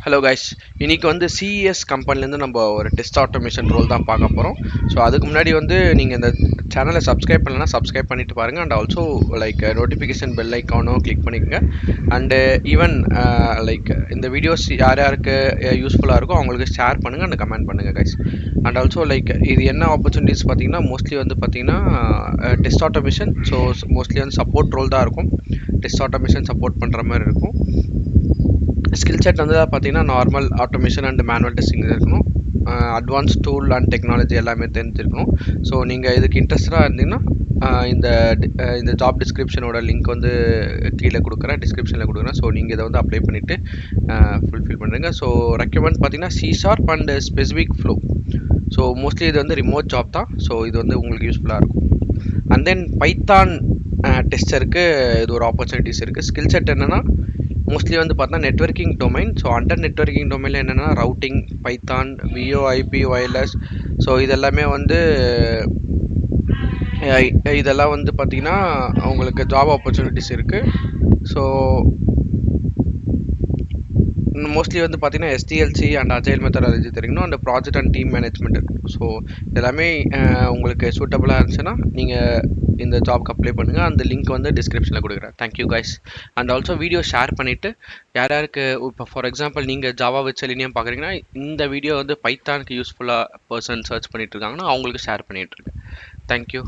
Hello guys, இன்னைக்கு வந்து CES கம்பெனிலேருந்து நம்ம ஒரு டெஸ்ட் ஆட்டோமேஷன் ரோல் தான் பார்க்க போகிறோம். ஸோ அதுக்கு முன்னாடி வந்து நீங்கள் இந்த சேனலை சப்ஸ்கிரைப் பண்ணலன்னா சப்ஸ்கிரைப் பண்ணிட்டு பாருங்கள். And also like notification bell ஐக்கானும் கிளிக் பண்ணிக்கோங்க. அண்டு ஈவன் லைக் இந்த வீடியோஸ் யார் யாருக்கு யூஸ்ஃபுல்லாக இருக்கோ அவங்களுக்கு ஷேர் பண்ணுங்கள் அண்ட் கமெண்ட் பண்ணுங்கள் கைஸ். அண்ட் ஆல்சோ லைக் இது என்ன ஆப்பர்ச்சுனிட்டிஸ் பார்த்தீங்கன்னா மோஸ்ட்லி வந்து பார்த்தீங்கன்னா டெஸ்ட் ஆட்டோமேஷன். ஸோ மோஸ்ட்லி வந்து சப்போர்ட் ரோல் தான் இருக்கும். டெஸ்ட் ஆட்டோமேஷன் சப்போர்ட் பண்ணுற மாதிரி இருக்கும். ஸ்கில் செட் வந்து பார்த்தீங்கன்னா normal automation and manual testing இருக்கணும். அட்வான்ஸ் டூல் அண்ட் டெக்னாலஜி எல்லாமே தெரிஞ்சிருக்கணும். ஸோ நீங்கள் இதுக்கு இன்ட்ரெஸ்டாக இருந்தீங்கன்னா இந்த இந்த ஜாப் டிஸ்கிரிப்ஷனோட லிங்க் வந்து கீழே கொடுக்குறேன், டிஸ்கிரிப்ஷனில் கொடுக்குறேன். ஸோ நீங்கள் இதை வந்து அப்ளை பண்ணிவிட்டு ஃபுல்ஃபில் பண்ணுறீங்க. ஸோ ரெக்கமெண்ட் பார்த்தீங்கன்னா C# and specific flow. So mostly இது வந்து ரிமோட் ஜாப் தான். ஸோ இது வந்து உங்களுக்கு யூஸ்ஃபுல்லாக இருக்கும். அண்ட் தென் பைத்தான் டெஸ்டருக்கு இது ஒரு ஆப்பர்ச்சுனிட்டிஸ் இருக்குது. ஸ்கில் செட் என்னென்னா மோஸ்ட்லி வந்து பார்த்தீங்கன்னா networking domain. So under networking டொமைனில் என்னென்னா routing, Python, VoIP, wireless. So இதெல்லாமே வந்து இதெல்லாம் வந்து பார்த்திங்கன்னா உங்களுக்கு ஜாப் ஆப்பர்ச்சுனிட்டிஸ் இருக்குது. ஸோ மோஸ்ட்லி வந்து பார்த்தீங்கன்னா SDLC அண்ட் அஜைல் மெத்தடாலஜி தெரியும், and project and team management இருக்கும். ஸோ எல்லாமே உங்களுக்கு சூட்டபுளாக இருந்துச்சுன்னா நீங்கள் இந்த ஜாப்க்கு அப்ளை பண்ணுங்கள். அந்த லிங்க் வந்து டிஸ்கிரிப்ஷனில் கொடுக்குறேன். Thank you guys. And also video share பண்ணிவிட்டு யார் யாருக்கு இப்போ ஃபார் எக்ஸாம்பிள் நீங்கள் ஜாவா வித் செலினியம் பார்க்குறீங்கன்னா இந்த வீடியோ வந்து பைத்தானுக்கு யூஸ்ஃபுல்லாக பர்சன் சர்ச் பண்ணிட்டு இருக்காங்கன்னா அவங்களுக்கு ஷேர் பண்ணிகிட்ருக்கேன். தேங்க்யூ.